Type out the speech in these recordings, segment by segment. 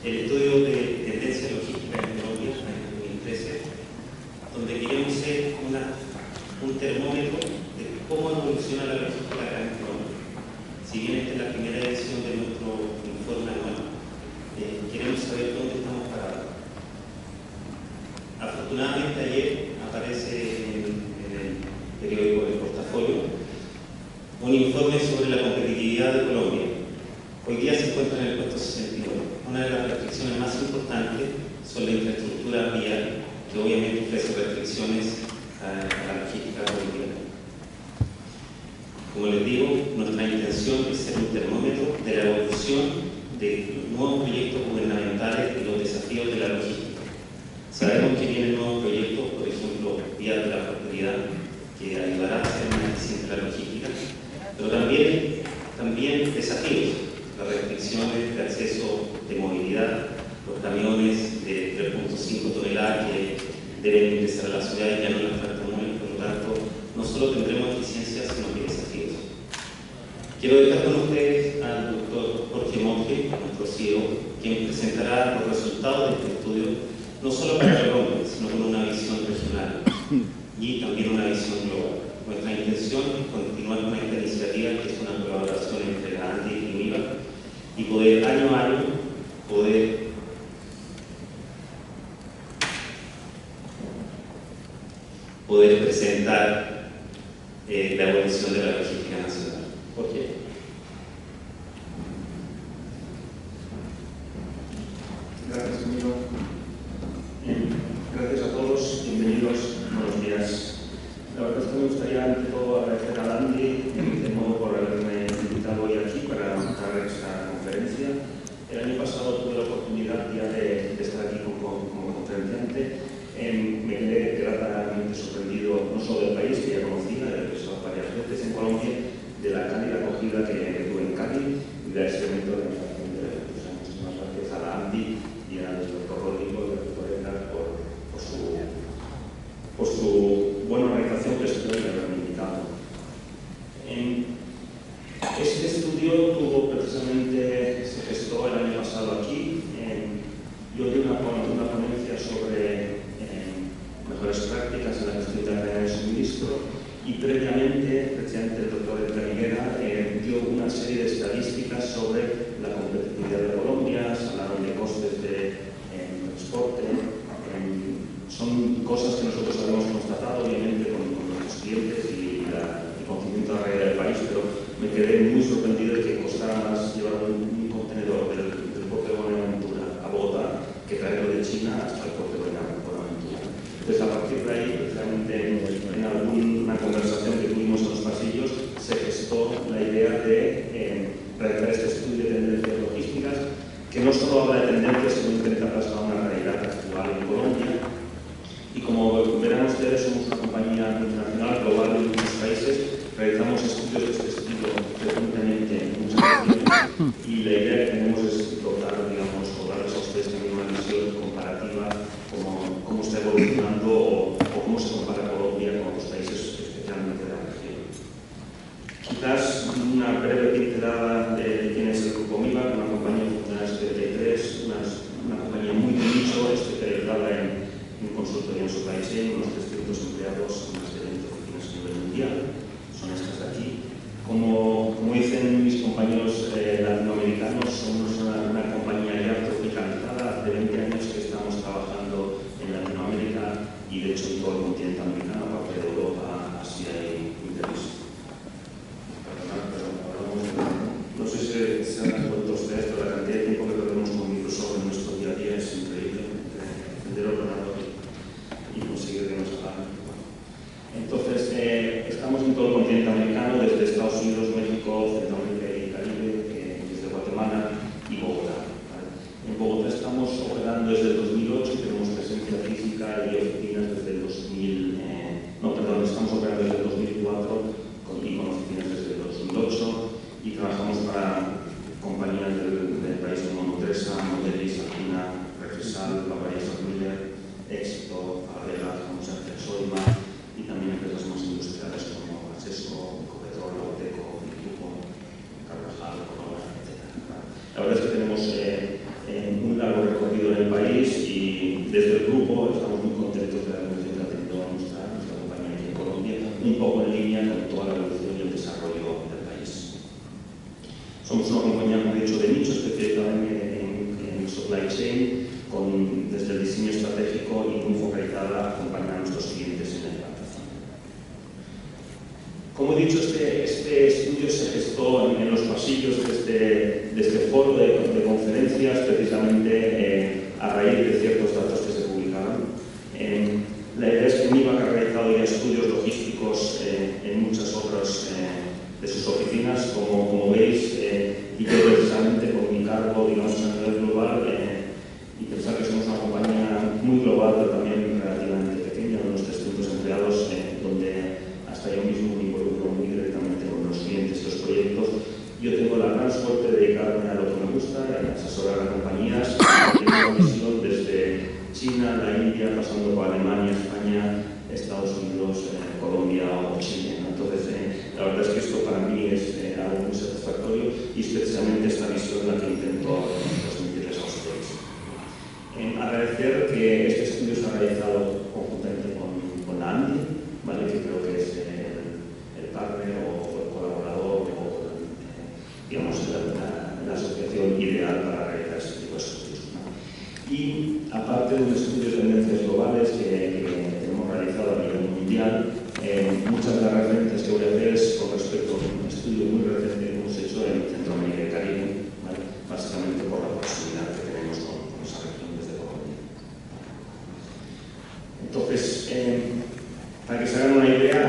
el estudio de tendencia logística en Colombia en el 2013, donde queremos ser un termómetro de cómo evoluciona la logística acá en Colombia. Si bien esta es la primera edición de nuestro informe anual, queremos saber dónde estamos parados. Afortunadamente ayer aparece en el periódico El Portafolio un informe sobre la competitividad de Colombia. Hoy día se encuentra en el puesto 69. Una de las restricciones más importantes son la infraestructura vial, que obviamente ofrece restricciones a la logística boliviana. Como les digo, nuestra intención es ser un termómetro de la evolución de los nuevos proyectos gubernamentales y los desafíos de la logística. Sabemos que vienen nuevos proyectos, por ejemplo, Vías de la Prosperidad, que ayudará a hacer más eficiente la logística, pero también desafíos, las restricciones de acceso de movilidad, los camiones de 3.5 toneladas que deben ingresar a la ciudad y ya no las tractomúlenes, por lo tanto, no solo tendremos eficiencias, sino que desafíos. Quiero dejar con ustedes al doctor Jorge Monge, nuestro CEO, quien presentará los resultados de este estudio, no solo para Colombia, sino con una visión regional y también una visión global. Nuestra intención es continuar con esta iniciativa, que es una colaboración entre la ANDI y UNIVA, y poder año a año poder presentar la evolución de la logística nacional. ¿Por qué? Gracias, Camilo. Gracias a todos, bienvenidos, buenos días. La verdad es que me gustaría ante todo agradecer a Andy de nuevo por haberme invitado hoy aquí para dar esta conferencia. El año pasado tuve la oportunidad ya de estar aquí como conferenciante. Me quedé gratamente sorprendido no solo del país, que ya conocía, he estado varias veces en Colombia, de la cálida acogida que tuve en Cali y del experimento de organización de eventos. Muchísimas gracias a la Andy y al doctor Rodrigo de la Tutoreta por su buena organización que estoy haberme invitado. Este estudio se gestó el año pasado aquí. Yo di una ponencia sobre mejores prácticas en la gestión de la cadena de suministro y previamente, precisamente el doctor Edgar Higuera dio una serie de estadísticas sobre la competitividad de Colombia, se hablaron de costes de transporte, son cosas que nosotros habíamos constatado obviamente con nuestros clientes y el conocimiento de la realidad del país, pero me quedé muy sorprendido de que costara más llevar un contenedor del puerto de Buenaventura a Bogotá que traerlo de China hasta el puerto de Buenaventura. Entonces, a partir de ahí, precisamente en alguna conversación que tuvimos en los pasillos, se gestó la idea de realizar este estudio de tendencias logísticas, que no solo habla de tendencias, sino intenta plasmar una realidad actual en Colombia. Y como verán ustedes, somos una compañía internacional, global en muchos países, realizamos estudios de este estilo frecuentemente en muchas regiones y la idea que tenemos es darles a ustedes también una visión comparativa, cómo está evolucionando o cómo se compara Colombia con otros países, especialmente de la región. Quizás una breve pincelada de quién es el Grupo MIVAC, una compañía fundada en 73, una compañía muy de nicho, especializada en consultoría en supply chain, unos 300 empleados, más de 20 oficinas a nivel mundial, son estas de aquí. Como dicen mis compañeros latinoamericanos, somos una compañía ya tropicalizada, hace 20 años que estamos trabajando en Latinoamérica y de hecho en todo el continente americano, aparte de Europa, Asia y Middle East. No sé si se han dado cuenta ustedes, pero la cantidad de tiempo que perdemos con Microsoft en nuestro día a día es increíble. Encender el ordenador y conseguir que nos hagan. Entonces, estamos en todo el continente americano, desde Estados Unidos, México, Centroamérica y Caribe, desde Guatemala y Bogotá. ¿Vale? En Bogotá estamos operando desde el 2008 y tenemos presencia física y oficinas desde el estamos operando desde el 2004 y con oficinas desde el 2008 y trabajamos para compañías del país como Nutresa, Modelis, Alpina, Refresal, Bavaria, Miller, Éxito, Alvela, Soima y también empresas más industriales como Acceso, Ecopetrol, Auteco, Grupo, Carvajal, Corona, etc. La verdad es que tenemos un largo un poco en línea con toda la evolución y el desarrollo del país. Somos una compañía, como he dicho, de nicho, especializada en supply chain, desde el diseño estratégico y muy focalizada a acompañar a nuestros clientes en la implantación. Como he dicho, este estudio se gestó en los pasillos de este foro de conferencias, precisamente a raíz de ciertos datos que se publicaban. La idea es que MIVAC ha realizado ya estudios logísticos en muchas otras de sus oficinas, como veis, y que precisamente comunicarlo, digamos, a nivel global y pensar que somos una compañía muy global, pero también relativamente pequeña, de unos 300 empleados, donde hasta yo mismo me involucro muy directamente con los clientes de los proyectos. Yo tengo la gran suerte de dedicarme a lo que me gusta, a asesorar a compañías. Tengo una visión desde China, la India, pasando por Alemania, España, Estados Unidos, Colombia o Chile. Entonces, la verdad es que esto para mí es algo muy satisfactorio y es precisamente esta visión la que intento transmitirles a ustedes. Agradecer que este estudio se ha realizado conjuntamente con la ANDI, ¿vale? Que creo que es el partner o el colaborador o digamos, la asociación ideal para realizar este tipo de estudios, ¿no? Y aparte de un estudio de tendencias globales que tenemos realizado a nivel mundial, muchas de las referencias que voy a hacer es con respecto a un estudio muy reciente que hemos hecho en Centroamérica y Caribe, ¿vale? Básicamente por la proximidad que tenemos con esa región desde Colombia. Entonces, para que se hagan una idea,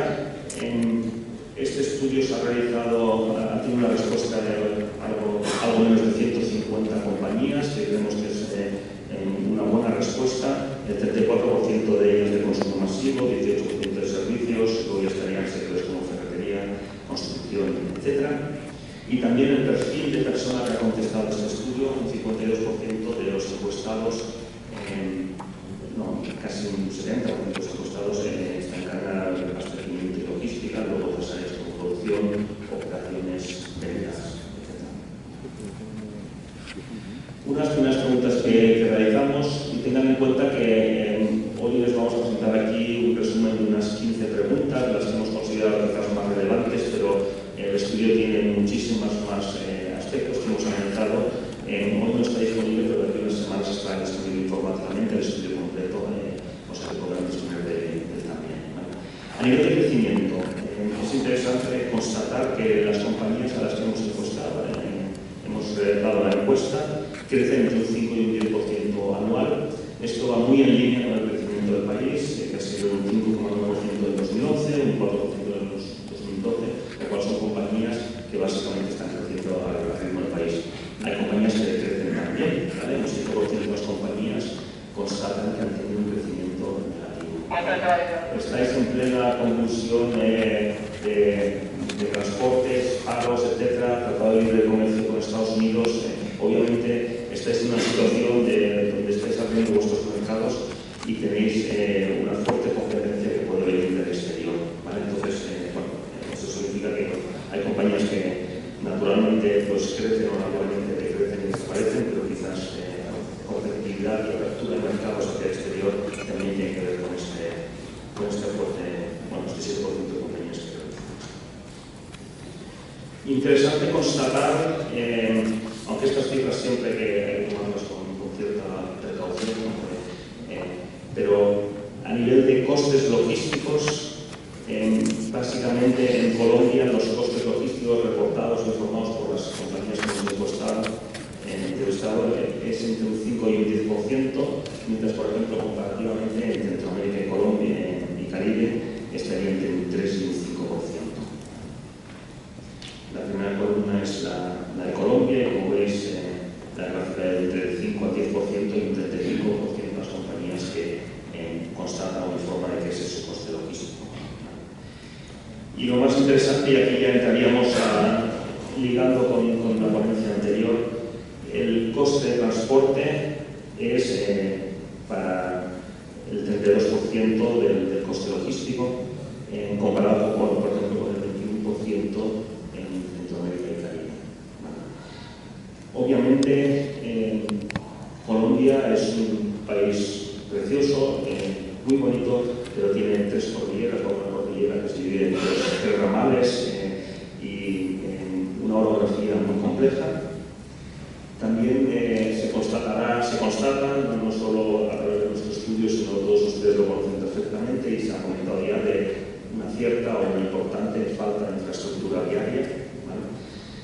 este estudio se ha realizado, ha tenido una respuesta de algo menos de 150 compañías, que creemos que es una buena respuesta. El 34% de ellas de consumo masivo, 18% de servicios, luego ya estarían sectores como ferretería, construcción, etc. Y también el perfil de persona que ha contestado este estudio, un 52% de los encuestados, casi un 70% de los encuestados están encargados de abastecimiento y logística, luego otras áreas como producción, operaciones, ventas, etc. Unas primeras preguntas que realizamos, y tengan en cuenta que hoy les vamos a presentar aquí un resumen de unas 15 preguntas, las que hemos considerado quizás más relevantes, pero el estudio tiene muchísimas más aspectos que hemos analizado. Hoy no está disponible, pero de aquí a unas semanas estará disponible informáticamente el estudio completo, o sea que podrán disponer de él también, ¿vale? A nivel de crecimiento, es interesante constatar que las compañías a las que hemos encuestado, hemos dado la encuesta, crecen entre un 5 y un 10% anual. Esto va muy en línea con el crecimiento del país, que ha sido un 5,9% en 2011, un 4% en 2012, lo cual son compañías que básicamente están creciendo al ritmo del país. Hay compañías que crecen también, ¿vale? Un 5% de las compañías constatan que han tenido un crecimiento negativo. Estáis en plena convulsión de transportes, pagos, etcétera, tratado de libre comercio con Estados Unidos. Obviamente estáis en una situación donde estáis abriendo vuestros mercados y tenéis una fuerte competencia que puede venir del exterior, ¿vale? Entonces, eso significa que hay compañías que naturalmente pues, crecen o naturalmente crecen y desaparecen, pero quizás competitividad y apertura de mercados hacia el exterior también tiene que ver con este fuerte, este 7% de compañías que crecen. Interesante constatar, aunque estas cifras siempre hay que tomarlas con cierta precaución, pero a nivel de costes logísticos, básicamente en Colombia los costes logísticos reportados o informados por las compañías que hemos encuestado es entre un 5 y un 10%, mientras por ejemplo comparativamente en Centroamérica y Colombia y Caribe estaría entre un 3 y un 5%. La primera columna es la de Colombia y como veis la gráfica es entre el 5 al 10% y un 35% de las compañías que constatan o informan de que ese es su coste logístico. Y lo más interesante, y aquí ya entraríamos ligando con la ponencia anterior, el coste de transporte es para el 32% del coste logístico, comparado con, por ejemplo, con el 21% en Centroamérica y Caribe. Obviamente, Colombia es un país precioso, muy bonito, pero tiene 3 cordilleras, una cordillera cordillera que se divide en tres ramales y una orografía muy compleja. También se constata, no solo a través de nuestro estudio, sino todos ustedes lo conocen perfectamente y se ha comentado ya de una cierta o una importante falta de infraestructura viaria, ¿vale?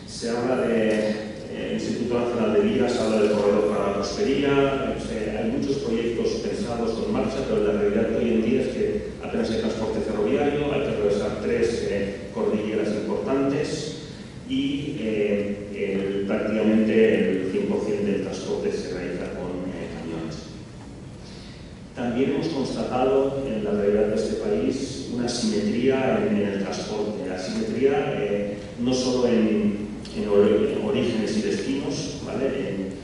Se habla del Instituto Nacional de Vías, habla del corredor para la prospería, hay muchos proyectos pensados o en marcha, pero la realidad de hoy en día es que apenas hay transporte ferroviario, hay que atravesar tres cordilleras importantes y prácticamente el 100% del transporte se realiza con camiones. También hemos constatado en la realidad de este país una asimetría en el transporte, asimetría no solo en orígenes y destinos, ¿vale?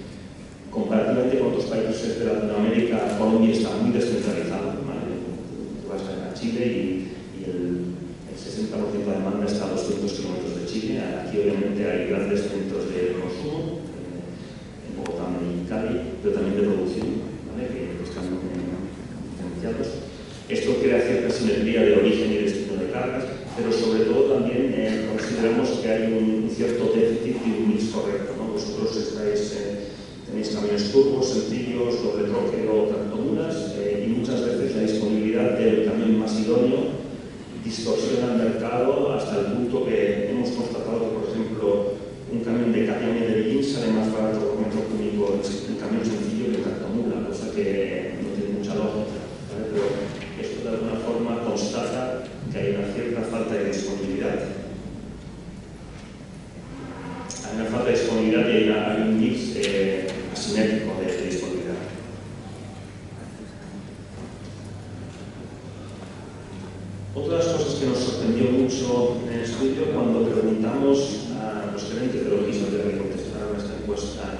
Comparativamente con otros países de Latinoamérica, Colombia está muy descentralizada, ¿vale? Tú vas a Chile y el 60% de demanda está a 200 kilómetros de Chile. Aquí obviamente hay grandes centros de consumo, en Bogotá y Cali, pero también de producción, ¿vale? Que están diferenciados. Esto crea cierta simetría de origen y destino de cargas, pero sobre todo también consideramos que hay un cierto déficit y un mix correcto, ¿no? Vosotros tenéis camiones turbos, sencillos, doble troquero, tractomulas y muchas veces la disponibilidad del camión más idóneo distorsiona el mercado hasta el punto que hemos constatado que, por ejemplo, un camión de Catania y Medellín sale más barato por metro cúbico en camión sencillo que en tractomula, cosa que no tiene mucha lógica, ¿vale? Pero esto de alguna forma constata que hay una cierta falta de disponibilidad. Hay una falta de disponibilidad y hay un mix asimétrico de disponibilidad. Otra de las cosas que nos sorprendió mucho en el estudio, cuando preguntamos a los gerentes de logística que contestaron esta encuesta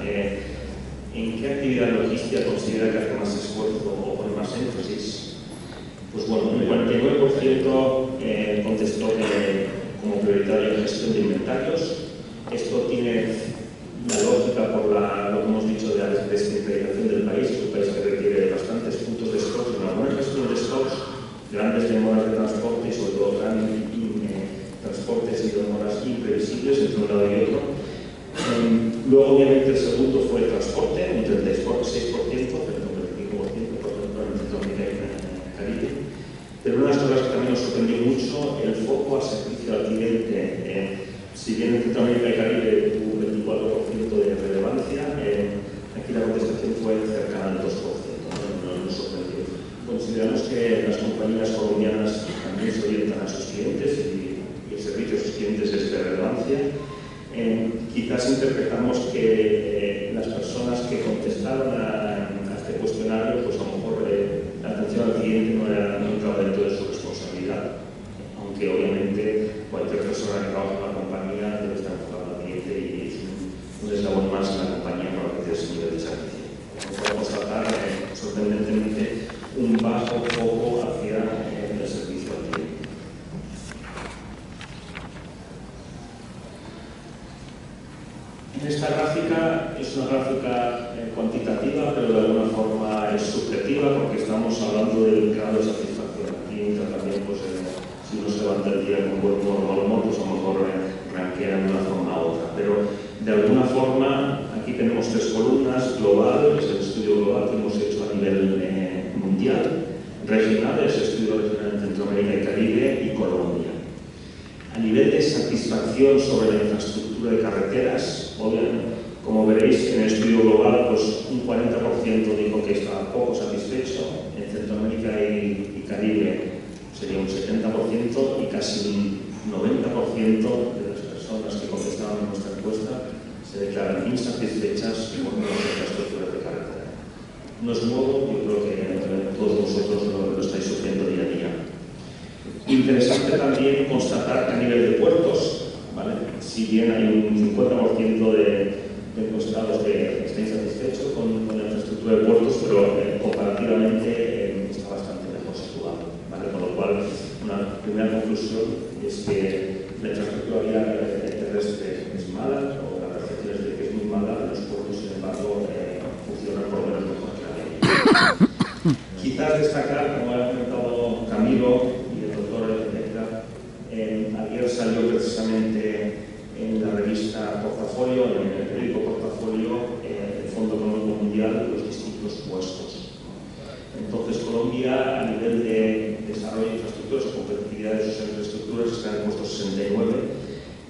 en qué actividad logística considera que hace más esfuerzo o pone más énfasis, pues bueno, el 49% contestó que como prioritario la gestión de inventarios. Esto tiene la lógica por lo que hemos dicho de la descentralización del país, es un país que requiere bastantes puntos de stock, una buena gestión de stocks, grandes demoras de transporte y sobre todo transportes y demoras imprevisibles entre un lado y otro. Luego obviamente el segundo fue el transporte, un 36%, pero un 25% por ejemplo en Centroamérica y en Caribe. Pero una de las cosas que también nos sorprendió mucho, el foco al servicio al cliente. Si bien en Centroamérica y Caribe tuvo un 24% de relevancia, aquí la contestación fue cercana al 2%, no nos sorprendió. Consideramos que las compañías colombianas también se orientan a sus clientes y el servicio a sus clientes es de relevancia. Quizás interpretamos que las personas que contestaron a este cuestionario, pues a lo mejor la atención al cliente no entraba dentro de su responsabilidad, aunque obviamente cualquier persona que trabaja en la compañía debe estar enfocada al cliente y es un eslabón más en la compañía para ofrecer ese nivel de servicio. Podemos constatar sorprendentemente un bajo foco hacia el servicio al cliente. En esta gráfica es una gráfica cuantitativa, pero de alguna forma es subjetiva porque estamos hablando del grado de satisfacción. Aquí entra también, pues, si uno se levanta el día con buen humor, pues a lo mejor ranquea de una forma u otra. Pero de alguna forma, aquí tenemos tres columnas: global, es el estudio global que hemos hecho a nivel mundial; regional, es el estudio regional en Centroamérica y Caribe; y Colombia. A nivel de satisfacción sobre la infraestructura de carreteras, obviamente, como veréis en el estudio global, pues un 40% dijo que estaba poco satisfecho. En Centroamérica y Caribe sería un 70% y casi un 90% de las personas que contestaban en nuestra encuesta se declaran insatisfechas con las infraestructuras de carretera. No es nuevo, yo creo que todos vosotros lo estáis sufriendo día a día. Interesante también constatar que a nivel de puertos, ¿vale? Si bien hay un 50% de encuestados que está insatisfechos con la infraestructura de puertos, pero comparativamente está bastante mejor situado, ¿vale? Con lo cual, una primera conclusión es que la infraestructura viaria terrestre es mala, o la percepción es de que es muy mala, los puertos, sin embargo, funcionan por lo menos mejor que la media. Quizás destacar, como ha comentado Camilo y el doctor Edgar, revista Portafolio, en el periódico Portafolio, el Fondo Económico Mundial, los distintos puestos. Entonces, Colombia, a nivel de desarrollo de infraestructuras o competitividad de sus infraestructuras, está en el puesto 69.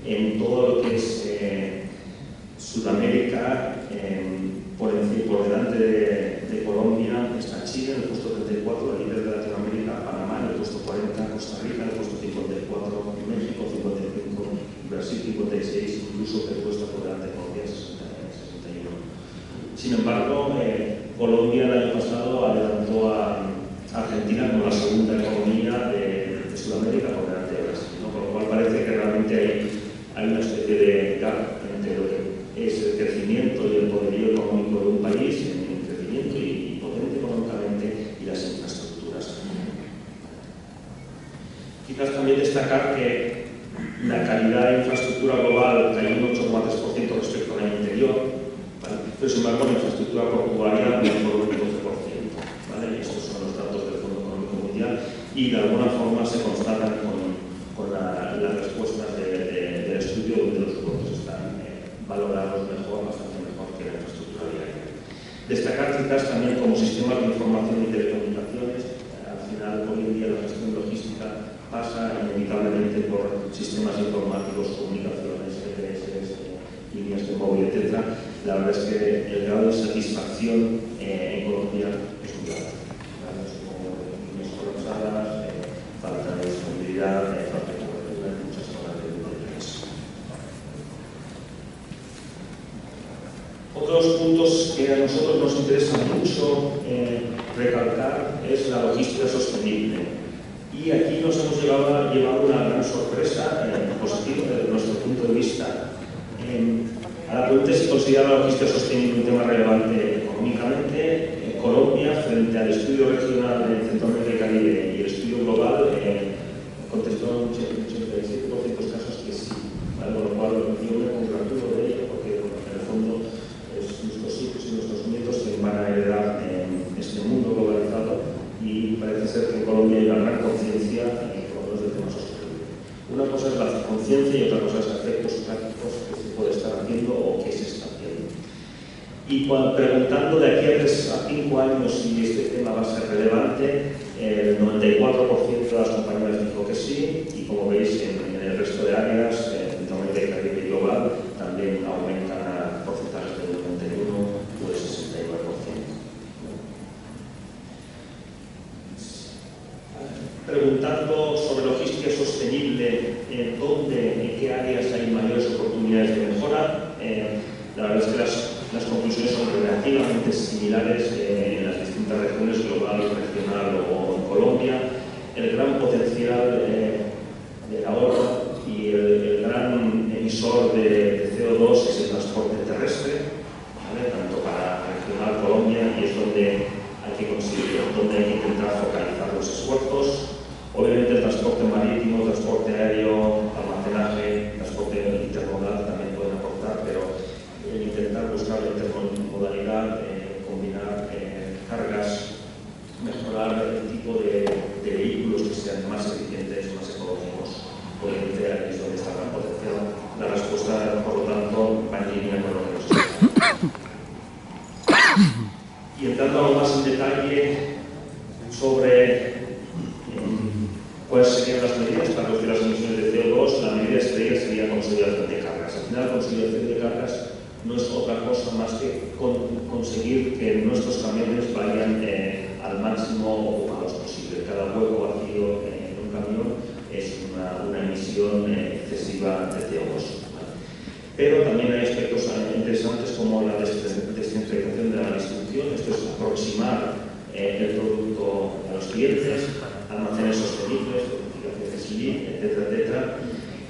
En todo lo que es Sudamérica, por delante de Colombia está Chile en el puesto 34, el líder de Latinoamérica, Panamá en el puesto 40, Costa Rica en el puesto 54, México 55, Brasil 56, incluso Perú está por delante de Colombia 61. Sin embargo, Colombia el año pasado adelantó a Argentina como la segunda economía de Sudamérica por delante de Brasil, ¿no? Con lo cual parece que realmente hay una especie de gap entre lo que es el crecimiento y el poderío económico de un país, en crecimiento y potente económicamente, y las infraestructuras. Quizás también destacar que la calidad de infraestructura global cayó un 8,3% respecto al año anterior, ¿vale? Pero sin embargo la infraestructura portuaria mejoró un 12%, ¿vale? Y estos son los datos del Fondo Económico Mundial y de alguna forma se constatan con las respuestas del estudio, donde los puertos están valorados mejor, bastante mejor que la infraestructura viaria. Destacar quizás también como sistemas de información y telecomunicaciones. Al final, hoy en día la gestión logística pasa inevitablemente por sistemas informáticos, comunicaciones, GPS, líneas de móvil, etc. La verdad es que el grado de satisfacción en Colombia es muy alto. Como líneas colapsadas, falta de disponibilidad, falta de cobertura en muchas zonas del país. Otros puntos que a nosotros nos interesa mucho recalcar es la logística sostenible. Y aquí nos hemos llevado una gran sorpresa positiva desde nuestro punto de vista. A la pregunta si considera la logística sostenible un tema relevante económicamente, Colombia, frente al estudio regional de Centroamérica y Caribe y el estudio global, contestó en un 87% de los casos que sí, ¿vale? Con lo cual yo me congratulo de ello porque en el fondo es nuestros hijos y nuestros nietos quienes van a heredar este mundo globalizado, y parece ser que en Colombia hay una gran conciencia por lo menos del tema sostenible. Una cosa es la conciencia y otra cosa es efectos prácticos que se puede estar haciendo o que se está haciendo. Y preguntando de aquí a 3 a 5 años si este tema va a ser relevante, el 94% de las compañías dijo que sí, y como veis en el resto de áreas, Centroamérica y Caribe y global, también aumentan a porcentajes del 91 o del 69%. Preguntando sobre logística sostenible, en qué áreas hay mayores oportunidades de mejora, la verdad es que las conclusiones son relativamente similares en las distintas regiones, global, regional o en Colombia. El gran potencial del ahorro y el gran emisor de CO2 es el transporte terrestre, ¿vale? Tanto para regional Colombia, y es donde hay que conseguir, donde hay que intentar focalizar los esfuerzos. Obviamente el transporte marítimo, transporte aéreo, almacenaje, transporte intermodal también pueden aportar, pero el intentar buscar la intermodalidad, combinar cargas, mejorar el tipo de vehículos que sean más eficientes, más ecológicos, obviamente ahí es donde está el gran potencial. La respuesta, por lo tanto, va en línea con lo que nos está. Y entrando algo más en detalle sobre cuáles serían las medidas para reducir las emisiones de CO2, la medida estrella sería consolidación de cargas. Al final, la consolidación de cargas no es otra cosa más que conseguir que nuestros camiones vayan al máximo ocupados posible. Cada hueco vacío en un camión es una emisión excesiva de CO2. Pero también hay aspectos interesantes como la descentralización de la distribución, esto es aproximar el producto a los clientes, almacenes sostenibles, certificaciones LEED, etcétera, etcétera.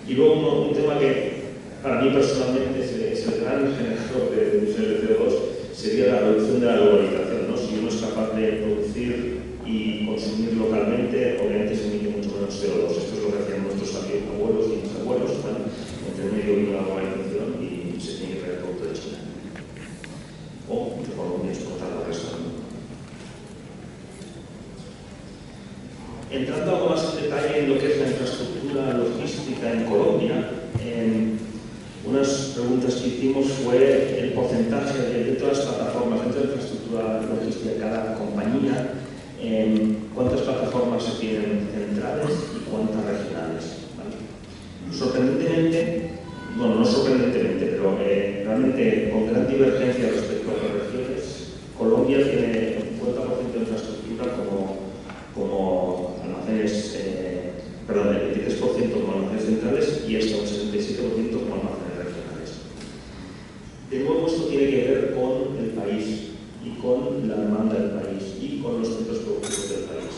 Y luego un tema que para mí personalmente es el gran generador de emisiones de CO2 sería la reducción de la globalización, ¿no? Si uno es capaz de producir y consumir localmente, obviamente se emite mucho menos CO2. Esto es lo que hacían nuestros abuelos y mis abuelos, ¿vale? Entre medio vino la globalización y se tiene que traer producto de China. O de Colombia exportar al resto del mundo. Entrando algo más en detalle en lo que es la infraestructura logística en Colombia, unas preguntas que hicimos fue el porcentaje de todas las plataformas dentro de la infraestructura logística de cada compañía, cuántas plataformas se tienen centrales y cuántas regionales. ¿Vale? Sorprendentemente, bueno, no sorprendentemente, pero realmente con gran divergencia respecto a otras regiones, Colombia tiene un 50% de infraestructura como almacenes, perdón, el 23% como almacenes centrales y hasta un 77% como almacenes regionales. De nuevo, esto tiene que ver con el país y con la demanda del país y con los centros productivos del país.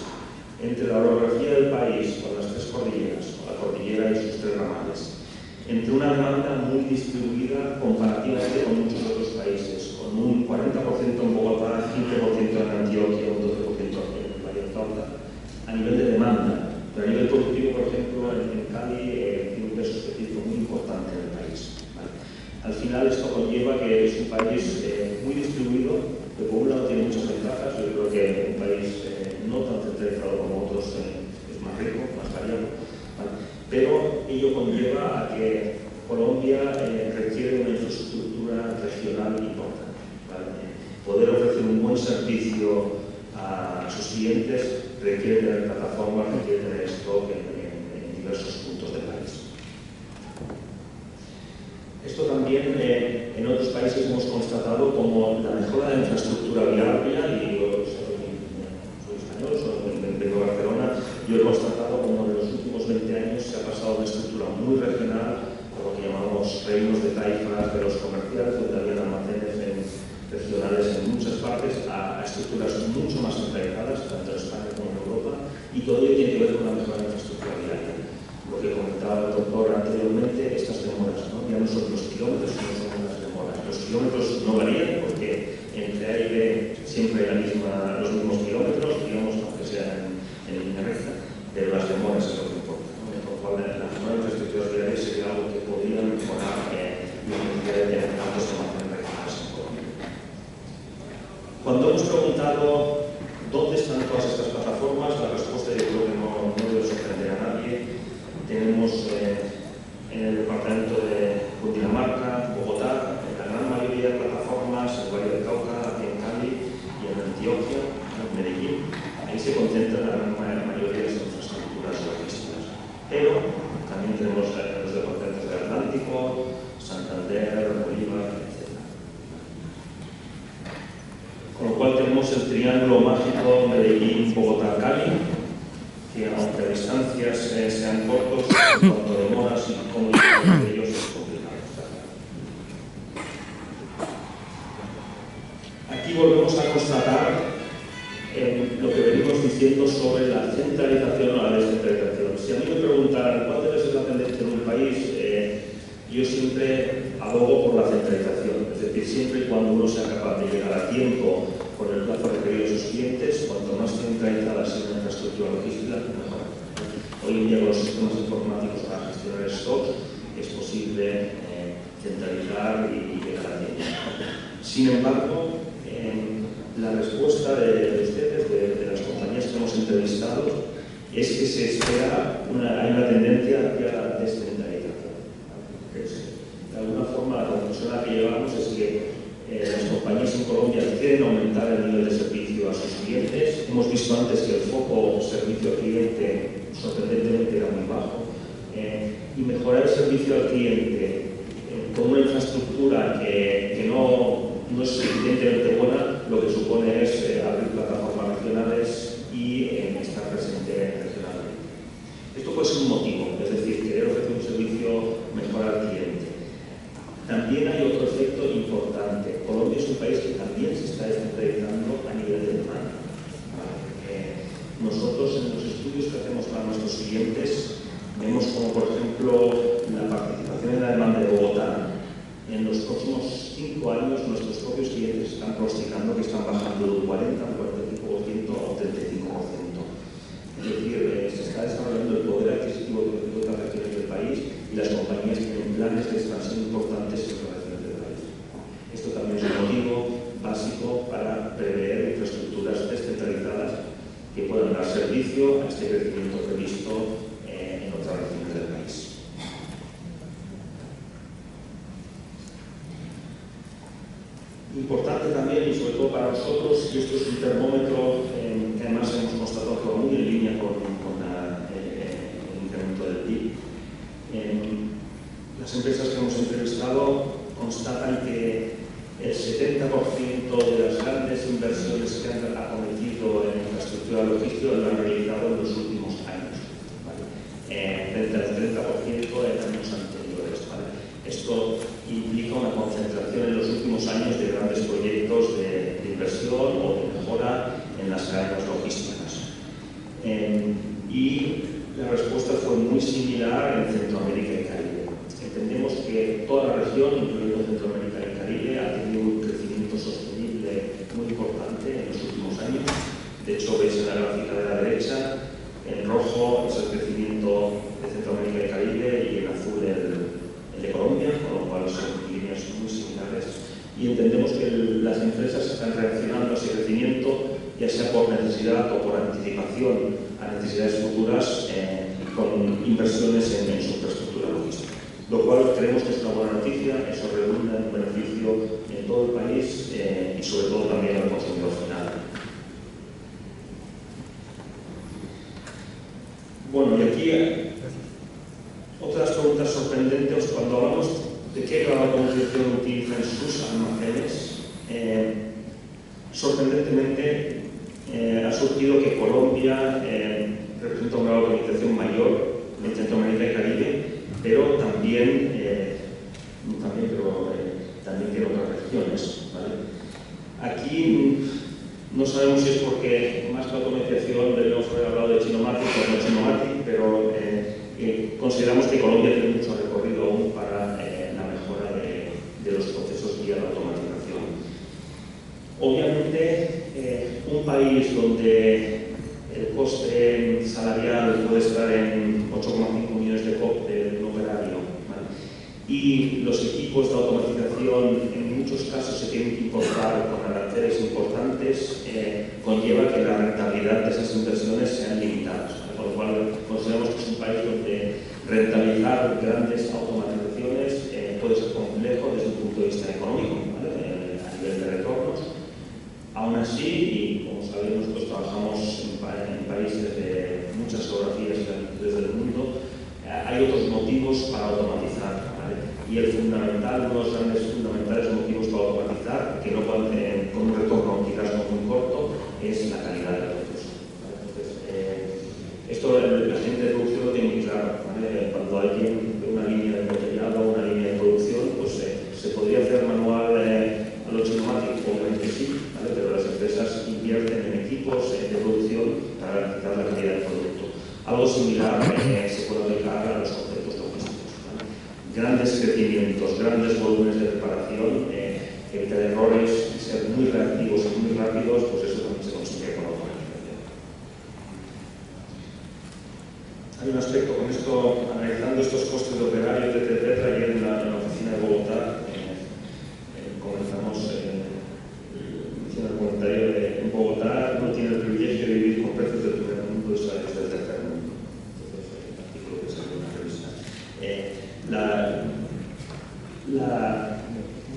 Entre la orografía del país, con las tres cordilleras, con la cordillera y sus tres ramales, entre una demanda muy distribuida comparativamente con muchos otros países, con un 40% en Bogotá, 15% en Antioquia, un 12% en Valle del Cauca, a nivel de demanda. Pero a nivel productivo, por ejemplo, en Cali tiene un peso específico muy importante en el país. ¿Vale? Al final, esto conlleva que es un país muy distribuido, que por un lado tiene muchas ventajas. Yo creo que un país no tan centralizado como otros es más rico, más variado. ¿Vale? Pero ello conlleva a que Colombia requiere una infraestructura regional importante. ¿Vale? Poder ofrecer un buen servicio a sus clientes requiere tener plataformas, requiere tener stock en diversos puntos del país. Esto también en otros países hemos constatado como la mejora de la infraestructura viaria, y yo soy español, vengo de Barcelona, yo he constatado como en los últimos 20 años se ha pasado de una estructura muy regional, a lo que llamamos reinos de taifas de los comerciales, donde había almacenes regionales en muchas partes, a estructuras mucho más centralizadas, tanto en España como en Europa, y todo ello tiene que ver con la mejora de la infraestructura viaria. Lo que comentaba el doctor anteriormente, estas demoras, ¿no? Ya no son los kilómetros, sino son las demoras. Los kilómetros no varían porque entre A y B siempre hay los mismos kilómetros, digamos, aunque sea en línea recta, pero las demoras es lo que importa, ¿no? Con lo cual, la mejora de infraestructuras viarias sería algo que podría mejorar la necesidad de tener tantos almacenes regionales en Colombia. Cuando hemos preguntado dónde están todas estas plataformas, la respuesta yo creo que no debe sorprender a nadie. Tenemos en el departamento de Cundinamarca, Bogotá, la gran mayoría de plataformas, en Valle del Cauca, aquí en Cali y en Antioquia, en Medellín. Ahí se concentra la gran mayoría de las infraestructuras logísticas. Pero también tenemos los departamentos del Atlántico, Santander, Bolívar, etc. Con lo cual tenemos el triángulo mágico Medellín, Bogotá, Cali, que aunque a distancias sean cortos, en cuanto a demoras y cómo de ellos es complicado. Aquí volvemos a constatar lo que venimos diciendo sobre la centralización o la descentralización. Si a mí me preguntan cuál debe ser la tendencia en un país, yo siempre abogo por la centralización, es decir, siempre y cuando uno sea capaz de llegar a tiempo con el plazo requerido de sus clientes, cuanto más centralizada sea una infraestructura logística, mejor. Hoy en día con los sistemas informáticos para gestionar stocks es posible centralizar y llegar a tiempo. Sin embargo, la respuesta de ustedes, de las compañías que hemos entrevistado, es que se espera hay una tendencia hacia la descentralización. De alguna forma, la conclusión a la que llegamos es que las compañías en Colombia quieren aumentar el nivel de servicio a sus clientes. Hemos visto antes que el foco servicio al cliente sorprendentemente era muy bajo. Y mejorar el servicio al cliente con una infraestructura que no es suficientemente buena, lo que supone es abrir plataformas regionales y estar presente regionalmente. Esto puede ser un motivo, es decir, querer ofrecer un servicio mejor al cliente. También hay otro efecto importante. Colombia es un país que también se está descentralizando a nivel de demanda. Nosotros en los estudios que hacemos para nuestros clientes vemos como, por ejemplo, la participación en la demanda de Bogotá. En los próximos 5 años nuestros propios clientes están pronosticando que están bajando de un 40 a un 45% a un 35%. Es decir, se está desarrollando el poder adquisitivo de otras regiones del país y las compañías tienen planes de expansión importantes en otras regiones del país. Esto también es un motivo básico para prever infraestructuras descentralizadas que puedan dar servicio a este crecimiento previsto en otras regiones del país. Importante también, y sobre todo para nosotros, y esto es un termómetro que además hemos constatado que va muy en línea con el incremento del PIB. Las empresas que hemos entrevistado constatan que el 70% de las grandes inversiones que han acometido en infraestructura logística lo han realizado en los últimos años, ¿vale? Frente al 30% en años anteriores, ¿vale? Esto implica una concentración en los últimos años de grandes proyectos de inversión o de mejora en las cadenas logísticas. Y la respuesta fue muy similar en Centroamérica y Caribe. Entendemos que toda la región, incluyendo Centroamérica y Caribe, ha tenido un crecimiento sostenible muy importante en los últimos años. De hecho, veis en la gráfica de la derecha, en rojo es el crecimiento de Centroamérica y Caribe y en azul el de Colombia, con lo cual son líneas muy similares. Y entendemos que las empresas están reaccionando a ese crecimiento, ya sea por necesidad o por anticipación a necesidades futuras, con inversiones en su infraestructura logística. Lo cual creemos que es una buena noticia, eso redunda en un beneficio en todo el país y sobre todo también al consumidor final. Bueno, y aquí otras preguntas sorprendentes. Cuando hablamos de qué grado de automatización utilizan sus almacenes, sorprendentemente ha surgido que Colombia representa un grado de automatización mayor en Centroamérica y Caribe, pero también tiene otras regiones, ¿vale? Aquí no sabemos si es porque más que automatización debemos haber hablado de Chinomatic o no Chinomatic, pero consideramos que Colombia tiene mucho recorrido aún para la mejora de los procesos vía la automatización. Obviamente, un país donde el coste salarial puede estar en 8,5 millones de COP de un operario, ¿vale? Y los equipos de automatización en muchos casos se tienen que importar con aranceles importantes, conlleva que la rentabilidad de esas inversiones sean limitadas, ¿vale? Con lo cual consideramos que es un país donde rentabilizar grandes automatizaciones puede ser complejo desde un punto de vista económico, ¿vale? A nivel de retornos. Aún así, y como sabéis, nosotros trabajamos en países de muchas geografías y latitudes del mundo, hay otros motivos para automatizar, ¿vale? Y el fundamental, uno de los grandes fundamentales motivos para automatizar, que no pueden tener con un retorno quizás no muy corto, es la calidad de los procesos, ¿vale? Entonces, esto la gente de producción lo tiene muy claro, ¿vale? Cuando alguien ve una línea de embotellado o una línea de producción, pues se podría hacer manual a lo Chinomatic, obviamente sí, ¿vale? Pero las empresas invierten en equipos de producción para garantizar la calidad del producto. Algo similar se puede aplicar a los conceptos logísticos, ¿vale? Grandes crecimientos, grandes volúmenes de preparación, evitar errores, ser muy reactivos y muy rápidos, pues eso también se consigue con automatización. Hay un aspecto con esto, analizando estos costes de operarios, etc. Ayer en la oficina de Bogotá comenzamos diciendo el comentario de en Bogotá no tiene el privilegio de vivir con precios del primer mundo y salarios del tercer mundo. Entonces, el artículo que salió en la revista.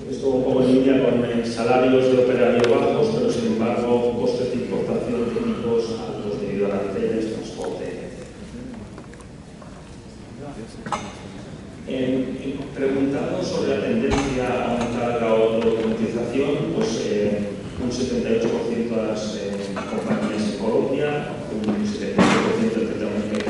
Esto un poco en línea con salarios de operario bajos, pero sin embargo costes de importación de equipos altos debido a aranceles, transporte, etc. Preguntando sobre la tendencia a aumentar la automatización, pues un 78% de las compañías en Colombia, un 78% en Centroamérica y